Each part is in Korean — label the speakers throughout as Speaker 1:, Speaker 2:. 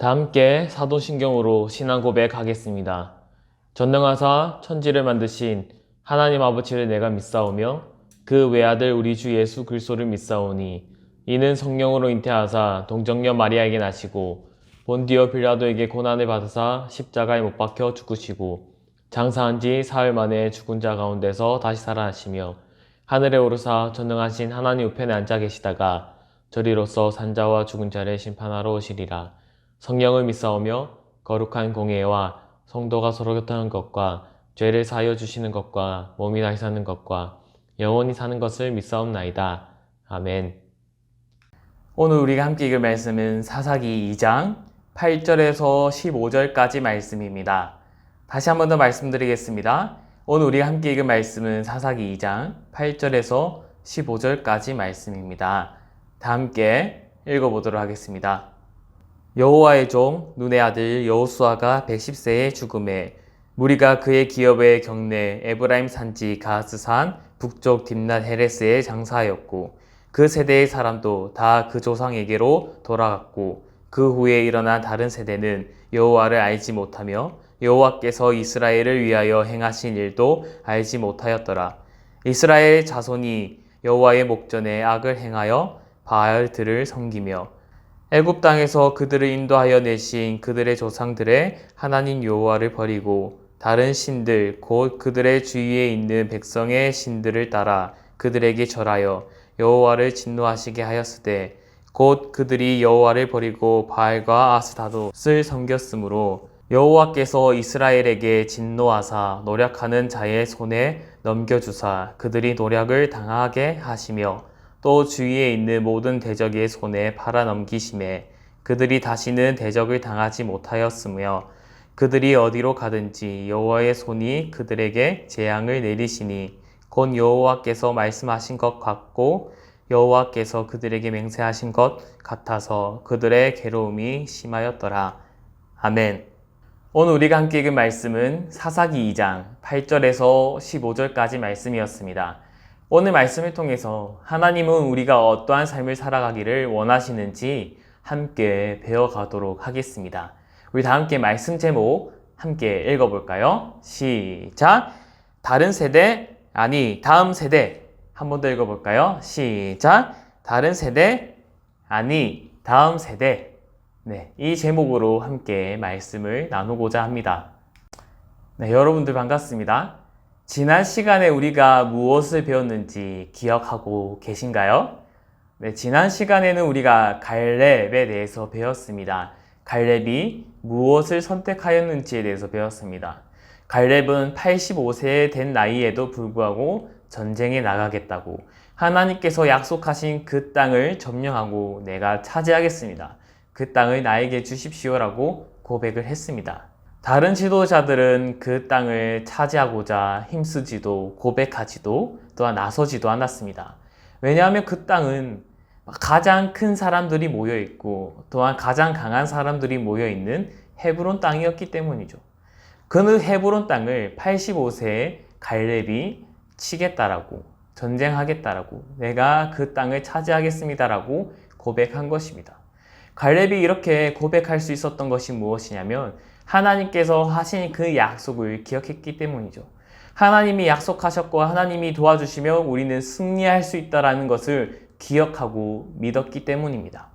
Speaker 1: 다 함께 사도신경으로 신앙 고백하겠습니다. 전능하사 천지를 만드신 하나님 아버지를 내가 믿사오며 그 외아들 우리 주 예수 그리스도를 믿사오니 이는 성령으로 잉태하사 동정녀 마리아에게 나시고 본디오 빌라도에게 고난을 받으사 십자가에 못 박혀 죽으시고 장사한 지 사흘 만에 죽은 자 가운데서 다시 살아나시며 하늘에 오르사 전능하신 하나님 우편에 앉아 계시다가 저리로서 산자와 죽은 자를 심판하러 오시리라. 성령을 믿사오며 거룩한 공예와 성도가 서로 교통하는 것과 죄를 사하여 주시는 것과 몸이 다시 사는 것과 영원히 사는 것을 믿사옵나이다. 아멘. 오늘 우리가 함께 읽을 말씀은 사사기 2장 8절에서 15절까지 말씀입니다. 다시 한 번 더 말씀드리겠습니다. 오늘 우리가 함께 읽을 말씀은 사사기 2장 8절에서 15절까지 말씀입니다. 다 함께 읽어보도록 하겠습니다. 여호와의 종 눈의 아들 여호수아가 110세에 죽음에 무리가 그의 기업의 경내 에브라임 산지 가스산 북쪽 딥낫 헤레스에 장사하였고 그 세대의 사람도 다 그 조상에게로 돌아갔고 그 후에 일어난 다른 세대는 여호와를 알지 못하며 여호와께서 이스라엘을 위하여 행하신 일도 알지 못하였더라. 이스라엘 자손이 여호와의 목전에 악을 행하여 바알들을 섬기며 애굽 땅에서 그들을 인도하여 내신 그들의 조상들의 하나님 여호와를 버리고 다른 신들 곧 그들의 주위에 있는 백성의 신들을 따라 그들에게 절하여 여호와를 진노하시게 하였으되 곧 그들이 여호와를 버리고 바알과 아스타롯을 섬겼으므로 여호와께서 이스라엘에게 진노하사 노력하는 자의 손에 넘겨주사 그들이 노력을 당하게 하시며 또 주위에 있는 모든 대적의 손에 팔아넘기심에 그들이 다시는 대적을 당하지 못하였으며 그들이 어디로 가든지 여호와의 손이 그들에게 재앙을 내리시니 곧 여호와께서 말씀하신 것 같고 여호와께서 그들에게 맹세하신 것 같아서 그들의 괴로움이 심하였더라. 아멘. 오늘 우리가 함께 읽은 말씀은 사사기 2장 8절에서 15절까지 말씀이었습니다. 오늘 말씀을 통해서 하나님은 우리가 어떠한 삶을 살아가기를 원하시는지 함께 배워가도록 하겠습니다. 우리 다 함께 말씀 제목 함께 읽어볼까요? 시작! 다른 세대, 아니 다음 세대. 한 번 더 읽어볼까요? 시작! 다른 세대, 아니 다음 세대. 네, 이 제목으로 함께 말씀을 나누고자 합니다. 네, 여러분들 반갑습니다. 지난 시간에 우리가 무엇을 배웠는지 기억하고 계신가요? 네, 지난 시간에는 우리가 갈렙에 대해서 배웠습니다. 갈렙이 무엇을 선택하였는지에 대해서 배웠습니다. 갈렙은 85세 된 나이에도 불구하고 전쟁에 나가겠다고 하나님께서 약속하신 그 땅을 점령하고 내가 차지하겠습니다. 그 땅을 나에게 주십시오라고 고백을 했습니다. 다른 지도자들은 그 땅을 차지하고자 힘쓰지도 고백하지도 또한 나서지도 않았습니다. 왜냐하면 그 땅은 가장 큰 사람들이 모여있고 또한 가장 강한 사람들이 모여있는 헤브론 땅이었기 때문이죠. 그 헤브론 땅을 85세에 갈렙이 치겠다라고 전쟁하겠다라고 내가 그 땅을 차지하겠습니다라고 고백한 것입니다. 갈렙이 이렇게 고백할 수 있었던 것이 무엇이냐면 하나님께서 하신 그 약속을 기억했기 때문이죠. 하나님이 약속하셨고 하나님이 도와주시면 우리는 승리할 수 있다는 것을 기억하고 믿었기 때문입니다.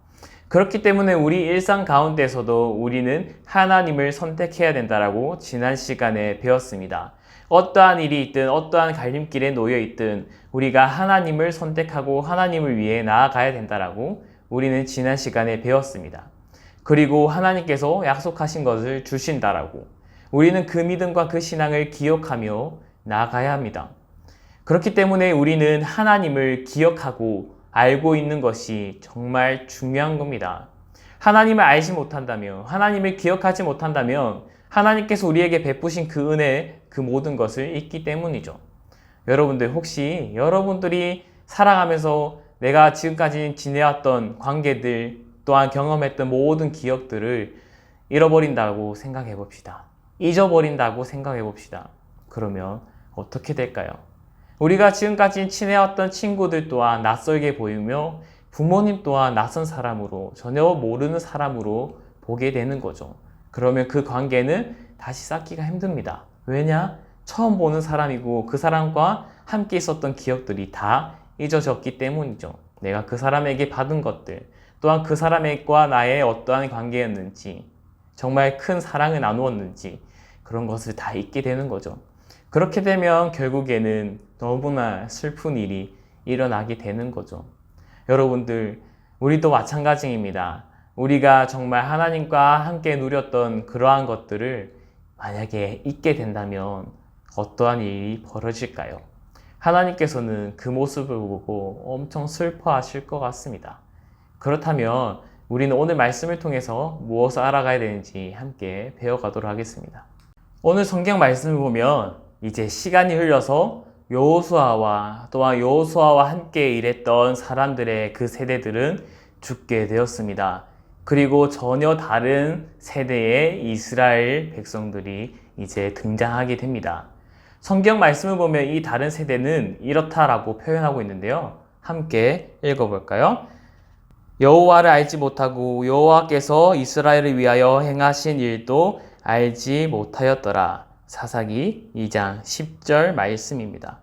Speaker 1: 그렇기 때문에 우리 일상 가운데서도 우리는 하나님을 선택해야 된다라고 지난 시간에 배웠습니다. 어떠한 일이 있든 어떠한 갈림길에 놓여 있든 우리가 하나님을 선택하고 하나님을 위해 나아가야 된다라고 우리는 지난 시간에 배웠습니다. 그리고 하나님께서 약속하신 것을 주신다라고 우리는 그 믿음과 그 신앙을 기억하며 나아가야 합니다. 그렇기 때문에 우리는 하나님을 기억하고 알고 있는 것이 정말 중요한 겁니다. 하나님을 알지 못한다면, 하나님을 기억하지 못한다면 하나님께서 우리에게 베푸신 그 은혜, 그 모든 것을 잊기 때문이죠. 여러분들 혹시 여러분들이 살아가면서 내가 지금까지 지내왔던 관계들 또한 경험했던 모든 기억들을 잃어버린다고 생각해 봅시다. 잊어버린다고 생각해 봅시다. 그러면 어떻게 될까요? 우리가 지금까지 지내왔던 친구들 또한 낯설게 보이며 부모님 또한 낯선 사람으로 전혀 모르는 사람으로 보게 되는 거죠. 그러면 그 관계는 다시 쌓기가 힘듭니다. 왜냐? 처음 보는 사람이고 그 사람과 함께 있었던 기억들이 다 잊어졌기 때문이죠. 내가 그 사람에게 받은 것들, 또한 그 사람과 나의 어떠한 관계였는지, 정말 큰 사랑을 나누었는지 그런 것을 다 잊게 되는 거죠. 그렇게 되면 결국에는 너무나 슬픈 일이 일어나게 되는 거죠. 여러분들, 우리도 마찬가지입니다. 우리가 정말 하나님과 함께 누렸던 그러한 것들을 만약에 잊게 된다면 어떠한 일이 벌어질까요? 하나님께서는 그 모습을 보고 엄청 슬퍼하실 것 같습니다. 그렇다면 우리는 오늘 말씀을 통해서 무엇을 알아가야 되는지 함께 배워가도록 하겠습니다. 오늘 성경 말씀을 보면 이제 시간이 흘러서 여호수아와 또한 여호수아와 함께 일했던 사람들의 그 세대들은 죽게 되었습니다. 그리고 전혀 다른 세대의 이스라엘 백성들이 이제 등장하게 됩니다. 성경 말씀을 보면 이 다른 세대는 이렇다라고 표현하고 있는데요. 함께 읽어볼까요? 여호와를 알지 못하고 여호와께서 이스라엘을 위하여 행하신 일도 알지 못하였더라. 사사기 2장 10절 말씀입니다.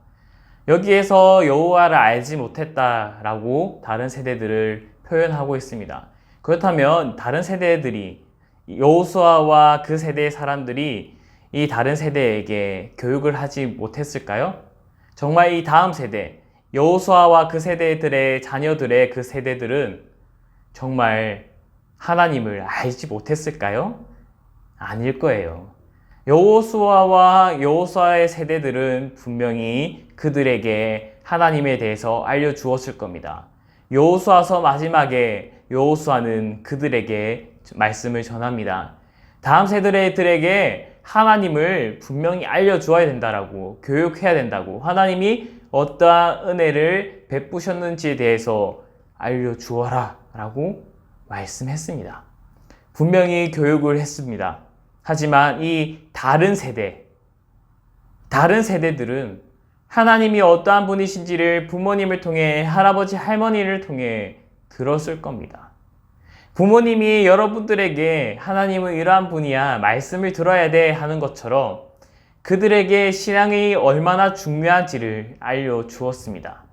Speaker 1: 여기에서 여호와를 알지 못했다라고 다른 세대들을 표현하고 있습니다. 그렇다면 다른 세대들이 여호수아와 그 세대의 사람들이 이 다른 세대에게 교육을 하지 못했을까요? 정말 이 다음 세대, 여호수아와 그 세대들의 자녀들의 그 세대들은 정말 하나님을 알지 못했을까요? 아닐 거예요. 여호수아와 여호수아의 세대들은 분명히 그들에게 하나님에 대해서 알려주었을 겁니다. 여호수아서 마지막에 여호수아는 그들에게 말씀을 전합니다. 다음 세대들에게 하나님을 분명히 알려주어야 된다라고, 교육해야 된다고, 하나님이 어떠한 은혜를 베푸셨는지에 대해서 알려주어라 라고 말씀했습니다. 분명히 교육을 했습니다. 하지만 이 다른 세대들은 하나님이 어떠한 분이신지를 부모님을 통해, 할아버지, 할머니를 통해 들었을 겁니다. 부모님이 여러분들에게 하나님은 이러한 분이야, 말씀을 들어야 돼 하는 것처럼 그들에게 신앙이 얼마나 중요한지를 알려주었습니다.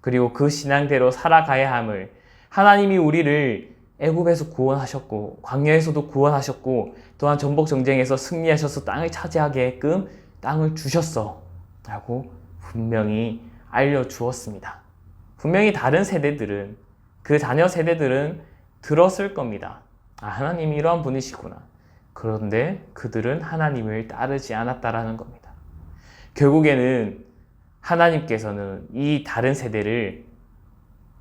Speaker 1: 그리고 그 신앙대로 살아가야 함을, 하나님이 우리를 애굽에서 구원하셨고 광야에서도 구원하셨고 또한 전복 전쟁에서 승리하셔서 땅을 차지하게끔 땅을 주셨어 라고 분명히 알려주었습니다. 분명히 다른 세대들은, 그 자녀 세대들은 들었을 겁니다. 아, 하나님이 이러한 분이시구나. 그런데 그들은 하나님을 따르지 않았다라는 겁니다. 결국에는 하나님께서는 이 다른 세대를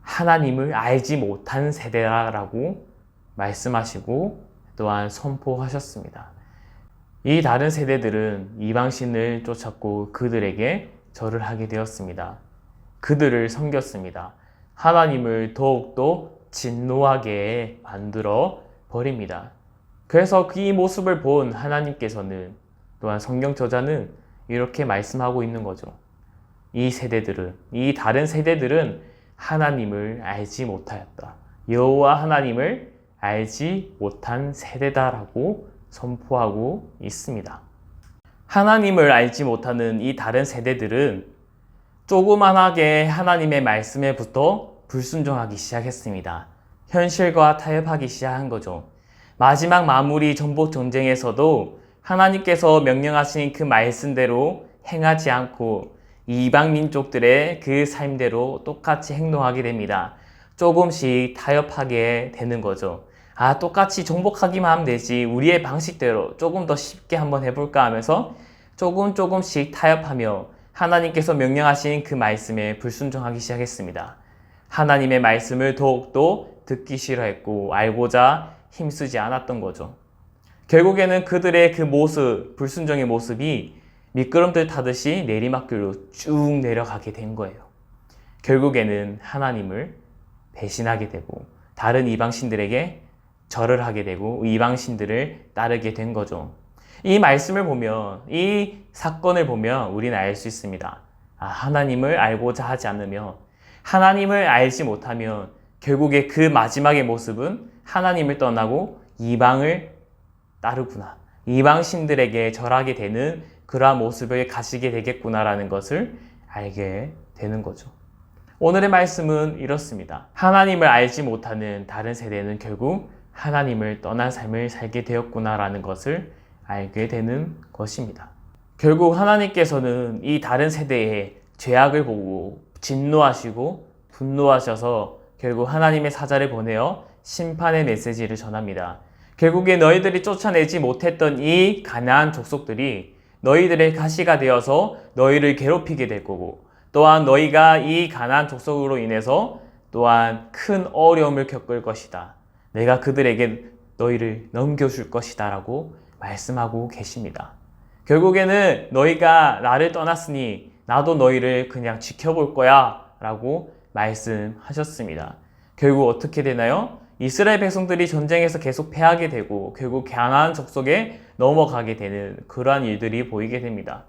Speaker 1: 하나님을 알지 못한 세대라고 말씀하시고 또한 선포하셨습니다. 이 다른 세대들은 이방신을 쫓았고 그들에게 절을 하게 되었습니다. 그들을 섬겼습니다. 하나님을 더욱더 진노하게 만들어 버립니다. 그래서 이 모습을 본 하나님께서는, 또한 성경 저자는 이렇게 말씀하고 있는 거죠. 이 세대들은, 이 다른 세대들은 하나님을 알지 못하였다. 여호와 하나님을 알지 못한 세대다라고 선포하고 있습니다. 하나님을 알지 못하는 이 다른 세대들은 조그만하게 하나님의 말씀에부터 불순종하기 시작했습니다. 현실과 타협하기 시작한 거죠. 마지막 마무리 전복 전쟁에서도 하나님께서 명령하신 그 말씀대로 행하지 않고 이방 민족들의 그 삶대로 똑같이 행동하게 됩니다. 조금씩 타협하게 되는 거죠. 아, 똑같이 정복하기만 하면 되지, 우리의 방식대로 조금 더 쉽게 한번 해볼까 하면서 조금씩 타협하며 하나님께서 명령하신 그 말씀에 불순종하기 시작했습니다. 하나님의 말씀을 더욱더 듣기 싫어했고 알고자 힘쓰지 않았던 거죠. 결국에는 그들의 그 모습, 불순종의 모습이 미끄럼틀 타듯이 내리막길로 쭉 내려가게 된 거예요. 결국에는 하나님을 배신하게 되고 다른 이방신들에게 절을 하게 되고 이방신들을 따르게 된 거죠. 이 말씀을 보면, 이 사건을 보면 우리는 알 수 있습니다. 아, 하나님을 알고자 하지 않으며 하나님을 알지 못하면 결국에 그 마지막의 모습은 하나님을 떠나고 이방을 따르구나. 이방신들에게 절하게 되는 그러한 모습을 가지게 되겠구나라는 것을 알게 되는 거죠. 오늘의 말씀은 이렇습니다. 하나님을 알지 못하는 다른 세대는 결국 하나님을 떠난 삶을 살게 되었구나라는 것을 알게 되는 것입니다. 결국 하나님께서는 이 다른 세대의 죄악을 보고 진노하시고 분노하셔서 결국 하나님의 사자를 보내어 심판의 메시지를 전합니다. 결국에 너희들이 쫓아내지 못했던 이 가나안 족속들이 너희들의 가시가 되어서 너희를 괴롭히게 될 거고, 또한 너희가 이 가나안 족속으로 인해서 또한 큰 어려움을 겪을 것이다. 내가 그들에게 너희를 넘겨줄 것이다 라고 말씀하고 계십니다. 결국에는 너희가 나를 떠났으니 나도 너희를 그냥 지켜볼 거야 라고 말씀하셨습니다. 결국 어떻게 되나요? 이스라엘 백성들이 전쟁에서 계속 패하게 되고 결국 가나안 족속에 넘어가게 되는 그러한 일들이 보이게 됩니다.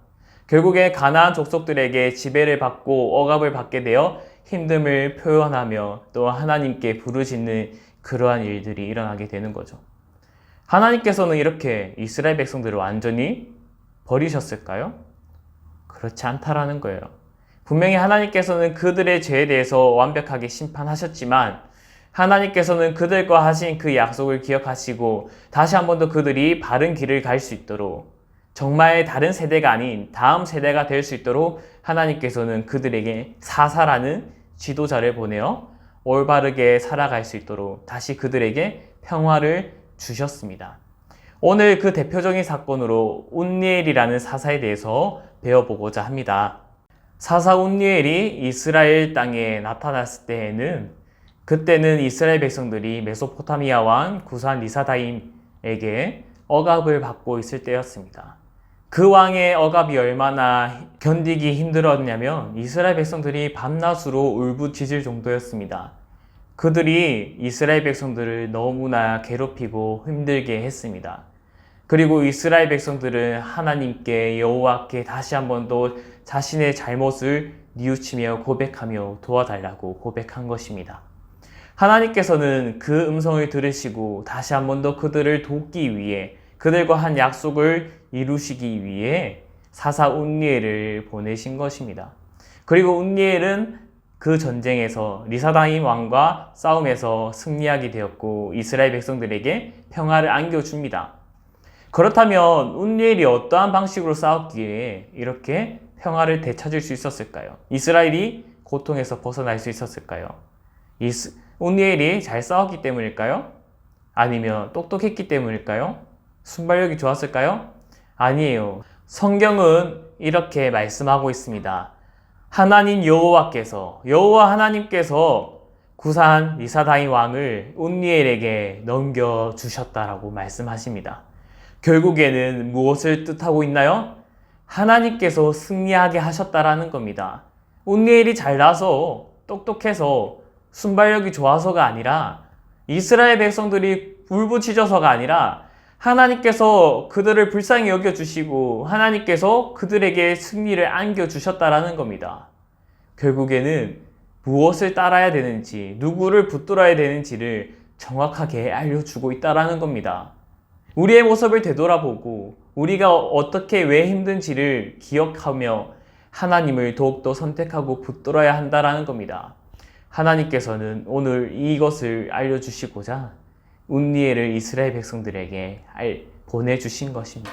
Speaker 1: 결국에 가나안 족속들에게 지배를 받고 억압을 받게 되어 힘듦을 표현하며 또 하나님께 부르짖는 그러한 일들이 일어나게 되는 거죠. 하나님께서는 이렇게 이스라엘 백성들을 완전히 버리셨을까요? 그렇지 않다라는 거예요. 분명히 하나님께서는 그들의 죄에 대해서 완벽하게 심판하셨지만 하나님께서는 그들과 하신 그 약속을 기억하시고 다시 한 번 더 그들이 바른 길을 갈 수 있도록, 정말 다른 세대가 아닌 다음 세대가 될 수 있도록 하나님께서는 그들에게 사사라는 지도자를 보내어 올바르게 살아갈 수 있도록 다시 그들에게 평화를 주셨습니다. 오늘 그 대표적인 사건으로 운니엘이라는 사사에 대해서 배워보고자 합니다. 사사 운니엘이 이스라엘 땅에 나타났을 때에는 그때는 이스라엘 백성들이 메소포타미아 왕 구산 리사다임에게 억압을 받고 있을 때였습니다. 그 왕의 억압이 얼마나 견디기 힘들었냐면 이스라엘 백성들이 밤낮으로 울부짖을 정도였습니다. 그들이 이스라엘 백성들을 너무나 괴롭히고 힘들게 했습니다. 그리고 이스라엘 백성들은 하나님께 여호와께 다시 한 번 더 자신의 잘못을 뉘우치며 고백하며 도와달라고 고백한 것입니다. 하나님께서는 그 음성을 들으시고 다시 한 번 더 그들을 돕기 위해 그들과 한 약속을 이루시기 위해 사사 운니엘을 보내신 것입니다. 그리고 운니엘은 그 전쟁에서 리사다임 왕과 싸움에서 승리하게 되었고 이스라엘 백성들에게 평화를 안겨줍니다. 그렇다면 운니엘이 어떠한 방식으로 싸웠기에 이렇게 평화를 되찾을 수 있었을까요? 이스라엘이 고통에서 벗어날 수 있었을까요? 운니엘이 잘 싸웠기 때문일까요? 아니면 똑똑했기 때문일까요? 순발력이 좋았을까요? 아니에요. 성경은 이렇게 말씀하고 있습니다. 하나님 여호와 하나님께서 구산 리사다임 왕을 운니엘에게 넘겨주셨다라고 말씀하십니다. 결국에는 무엇을 뜻하고 있나요? 하나님께서 승리하게 하셨다라는 겁니다. 운니엘이 잘나서 똑똑해서 순발력이 좋아서가 아니라 이스라엘 백성들이 울부짖어서가 아니라 하나님께서 그들을 불쌍히 여겨주시고 하나님께서 그들에게 승리를 안겨주셨다라는 겁니다. 결국에는 무엇을 따라야 되는지, 누구를 붙들어야 되는지를 정확하게 알려주고 있다라는 겁니다. 우리의 모습을 되돌아보고 우리가 어떻게 왜 힘든지를 기억하며 하나님을 더욱더 선택하고 붙들어야 한다라는 겁니다. 하나님께서는 오늘 이것을 알려주시고자 운니엘을 이스라엘 백성들에게 보내주신 것입니다.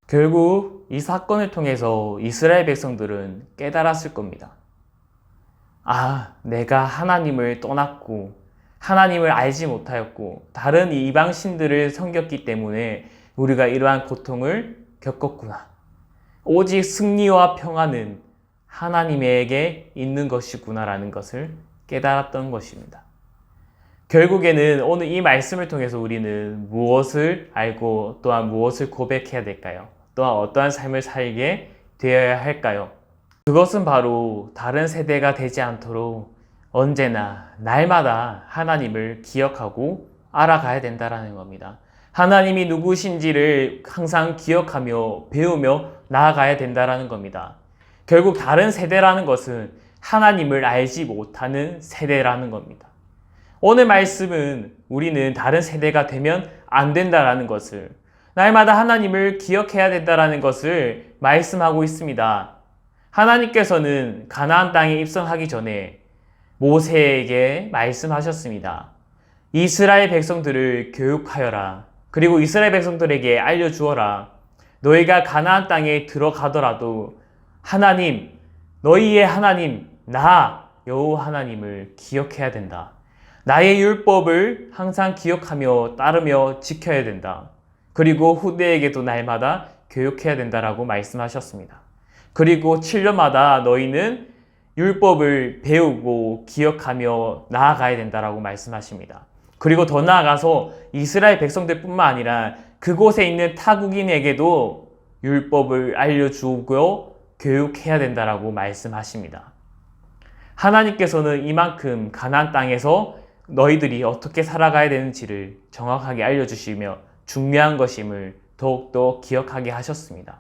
Speaker 1: 결국 이 사건을 통해서 이스라엘 백성들은 깨달았을 겁니다. 아, 내가 하나님을 떠났고 하나님을 알지 못하였고 다른 이방 신들을 섬겼기 때문에 우리가 이러한 고통을 겪었구나. 오직 승리와 평화는 하나님에게 있는 것이구나라는 것을 깨달았던 것입니다. 결국에는 오늘 이 말씀을 통해서 우리는 무엇을 알고 또한 무엇을 고백해야 될까요? 또한 어떠한 삶을 살게 되어야 할까요? 그것은 바로 다른 세대가 되지 않도록 언제나 날마다 하나님을 기억하고 알아가야 된다는 겁니다. 하나님이 누구신지를 항상 기억하며 배우며 나아가야 된다는 겁니다. 결국 다른 세대라는 것은 하나님을 알지 못하는 세대라는 겁니다. 오늘 말씀은 우리는 다른 세대가 되면 안 된다라는 것을, 날마다 하나님을 기억해야 된다라는 것을 말씀하고 있습니다. 하나님께서는 가나안 땅에 입성하기 전에 모세에게 말씀하셨습니다. 이스라엘 백성들을 교육하여라. 그리고 이스라엘 백성들에게 알려주어라. 너희가 가나안 땅에 들어가더라도 하나님, 너희의 하나님, 나 여호와 하나님을 기억해야 된다. 나의 율법을 항상 기억하며 따르며 지켜야 된다. 그리고 후대에게도 날마다 교육해야 된다라고 말씀하셨습니다. 그리고 7년마다 너희는 율법을 배우고 기억하며 나아가야 된다라고 말씀하십니다. 그리고 더 나아가서 이스라엘 백성들뿐만 아니라 그곳에 있는 타국인에게도 율법을 알려주고 교육해야 된다라고 말씀하십니다. 하나님께서는 이만큼 가나안 땅에서 너희들이 어떻게 살아가야 되는지를 정확하게 알려주시며 중요한 것임을 더욱더 기억하게 하셨습니다.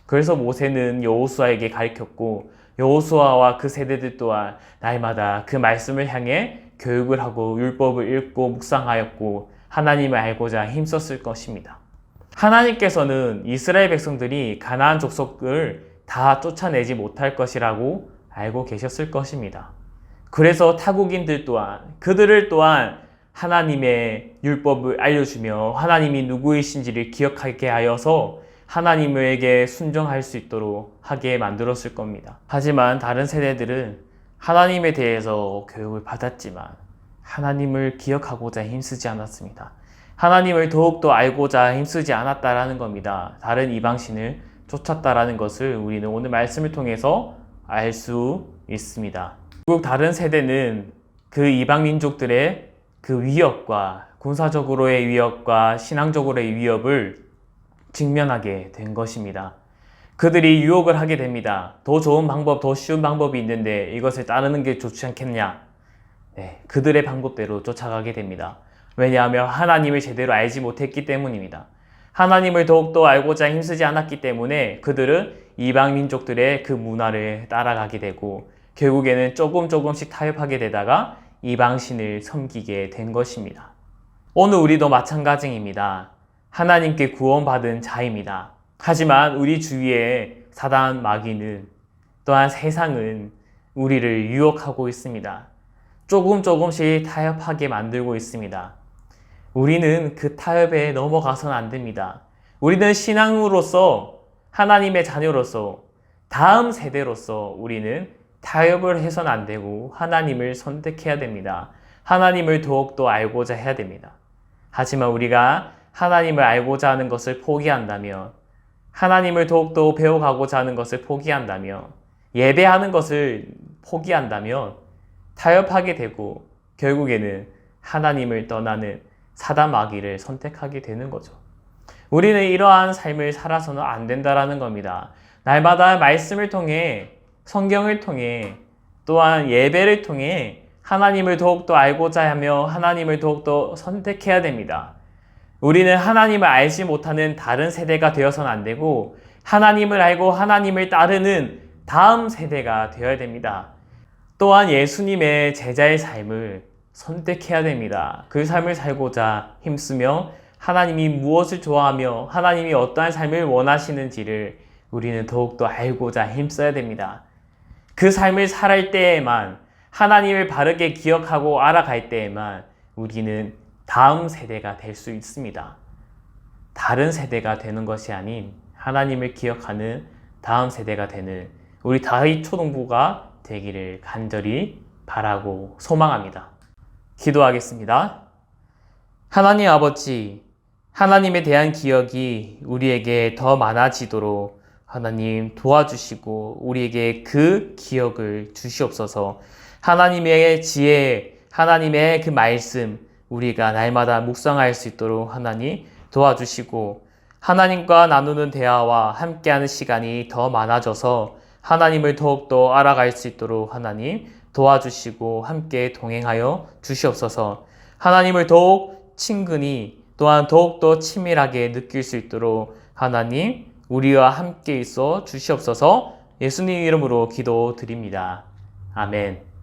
Speaker 1: 그래서 모세는 여호수아에게 가르쳤고 여호수아와 그 세대들 또한 날마다 그 말씀을 향해 교육을 하고 율법을 읽고 묵상하였고 하나님을 알고자 힘썼을 것입니다. 하나님께서는 이스라엘 백성들이 가나안 족속을 다 쫓아내지 못할 것이라고 알고 계셨을 것입니다. 그래서 타국인들 또한 그들을 또한 하나님의 율법을 알려주며 하나님이 누구이신지를 기억하게 하여서 하나님에게 순종할 수 있도록 하게 만들었을 겁니다. 하지만 다른 세대들은 하나님에 대해서 교육을 받았지만 하나님을 기억하고자 힘쓰지 않았습니다. 하나님을 더욱더 알고자 힘쓰지 않았다라는 겁니다. 다른 이방신을 쫓았다라는 것을 우리는 오늘 말씀을 통해서 알 수 있습니다. 결국 다른 세대는 그 이방 민족들의 그 위협과 군사적으로의 위협과 신앙적으로의 위협을 직면하게 된 것입니다. 그들이 유혹을 하게 됩니다. 더 좋은 방법, 더 쉬운 방법이 있는데 이것을 따르는 게 좋지 않겠냐? 네, 그들의 방법대로 쫓아가게 됩니다. 왜냐하면 하나님을 제대로 알지 못했기 때문입니다. 하나님을 더욱더 알고자 힘쓰지 않았기 때문에 그들은 이방 민족들의 그 문화를 따라가게 되고 결국에는 조금씩 타협하게 되다가 이방신을 섬기게 된 것입니다. 오늘 우리도 마찬가지입니다. 하나님께 구원받은 자입니다. 하지만 우리 주위에 사단 마귀는 또한 세상은 우리를 유혹하고 있습니다. 조금씩 타협하게 만들고 있습니다. 우리는 그 타협에 넘어가서는 안 됩니다. 우리는 신앙으로서 하나님의 자녀로서 다음 세대로서 우리는 타협을 해서는 안 되고 하나님을 선택해야 됩니다. 하나님을 더욱더 알고자 해야 됩니다. 하지만 우리가 하나님을 알고자 하는 것을 포기한다면, 하나님을 더욱더 배워가고자 하는 것을 포기한다면, 예배하는 것을 포기한다면 타협하게 되고 결국에는 하나님을 떠나는 사단 마귀를 선택하게 되는 거죠. 우리는 이러한 삶을 살아서는 안 된다라는 겁니다. 날마다 말씀을 통해, 성경을 통해, 또한 예배를 통해 하나님을 더욱더 알고자 하며 하나님을 더욱더 선택해야 됩니다. 우리는 하나님을 알지 못하는 다른 세대가 되어서는 안 되고 하나님을 알고 하나님을 따르는 다음 세대가 되어야 됩니다. 또한 예수님의 제자의 삶을 선택해야 됩니다. 그 삶을 살고자 힘쓰며 하나님이 무엇을 좋아하며 하나님이 어떠한 삶을 원하시는지를 우리는 더욱더 알고자 힘써야 됩니다. 그 삶을 살할 때에만, 하나님을 바르게 기억하고 알아갈 때에만 우리는 다음 세대가 될 수 있습니다. 다른 세대가 되는 것이 아닌 하나님을 기억하는 다음 세대가 되는 우리 다윗 초동부가 되기를 간절히 바라고 소망합니다. 기도하겠습니다. 하나님 아버지, 하나님에 대한 기억이 우리에게 더 많아지도록 하나님 도와주시고 우리에게 그 기억을 주시옵소서. 하나님의 지혜, 하나님의 그 말씀 우리가 날마다 묵상할 수 있도록 하나님 도와주시고 하나님과 나누는 대화와 함께하는 시간이 더 많아져서 하나님을 더욱더 알아갈 수 있도록 하나님 도와주시고 함께 동행하여 주시옵소서. 하나님을 더욱 친근히 또한 더욱더 친밀하게 느낄 수 있도록 하나님 우리와 함께 있어 주시옵소서. 예수님 이름으로 기도드립니다. 아멘.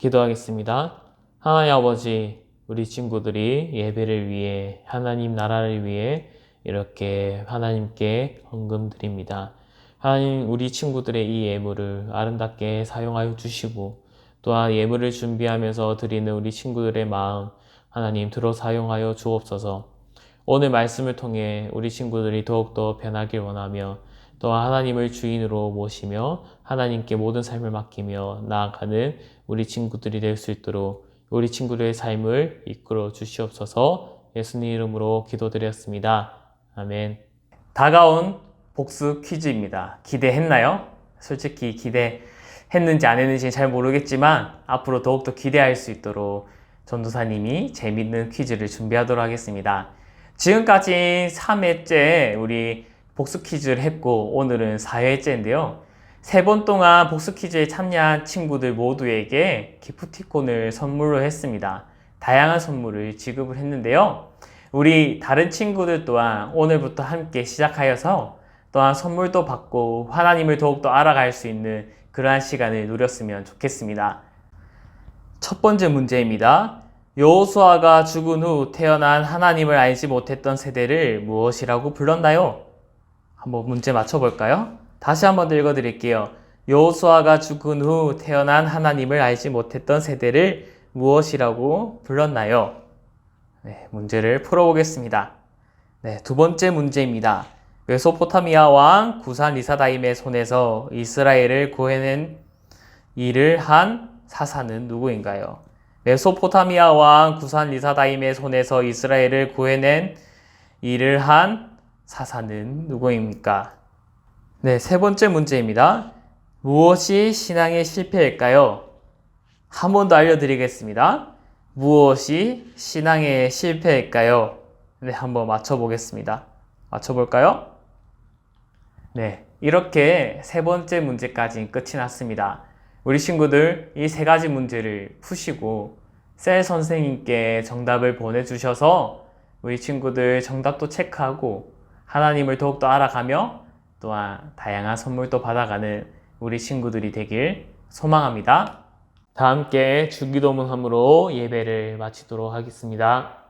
Speaker 1: 기도하겠습니다. 하나님 아버지, 우리 친구들이 예배를 위해, 하나님 나라를 위해 이렇게 하나님께 헌금 드립니다. 하나님, 우리 친구들의 이 예물을 아름답게 사용하여 주시고, 또한 예물을 준비하면서 드리는 우리 친구들의 마음, 하나님 들어 사용하여 주옵소서. 오늘 말씀을 통해 우리 친구들이 더욱더 변하길 원하며, 또한 하나님을 주인으로 모시며 하나님께 모든 삶을 맡기며 나아가는 우리 친구들이 될 수 있도록 우리 친구들의 삶을 이끌어 주시옵소서. 예수님 이름으로 기도드렸습니다. 아멘. 다가온 복수 퀴즈입니다. 기대했나요? 솔직히 기대했는지 안 했는지 잘 모르겠지만 앞으로 더욱더 기대할 수 있도록 전도사님이 재밌는 퀴즈를 준비하도록 하겠습니다. 지금까지 3회째 우리 복수 퀴즈를 했고 오늘은 4회째인데요. 3번 동안 복수 퀴즈에 참여한 친구들 모두에게 기프티콘을 선물로 했습니다. 다양한 선물을 지급을 했는데요. 우리 다른 친구들 또한 오늘부터 함께 시작하여서 또한 선물도 받고 하나님을 더욱더 알아갈 수 있는 그러한 시간을 누렸으면 좋겠습니다. 첫 번째 문제입니다. 여호수아가 죽은 후 태어난 하나님을 알지 못했던 세대를 무엇이라고 불렀나요? 한번 문제 맞춰볼까요? 다시 한번 읽어드릴게요. 여호수아가 죽은 후 태어난 하나님을 알지 못했던 세대를 무엇이라고 불렀나요? 네, 문제를 풀어보겠습니다. 네, 두 번째 문제입니다. 메소포타미아 왕 구산 리사다임의 손에서 이스라엘을 구해낸 일을 한 사사는 누구인가요? 메소포타미아 왕 구산 리사다임의 손에서 이스라엘을 구해낸 일을 한 사사는 누구입니까? 네, 세 번째 문제입니다. 무엇이 신앙의 실패일까요? 한 번 더 알려드리겠습니다. 무엇이 신앙의 실패일까요? 네, 한번 맞춰보겠습니다. 맞춰볼까요? 네, 이렇게 세 번째 문제까지 끝이 났습니다. 우리 친구들 이 세 가지 문제를 푸시고 셀 선생님께 정답을 보내주셔서 우리 친구들 정답도 체크하고 하나님을 더욱더 알아가며 또한 다양한 선물도 받아가는 우리 친구들이 되길 소망합니다. 다 함께 주기도문함으로 예배를 마치도록 하겠습니다.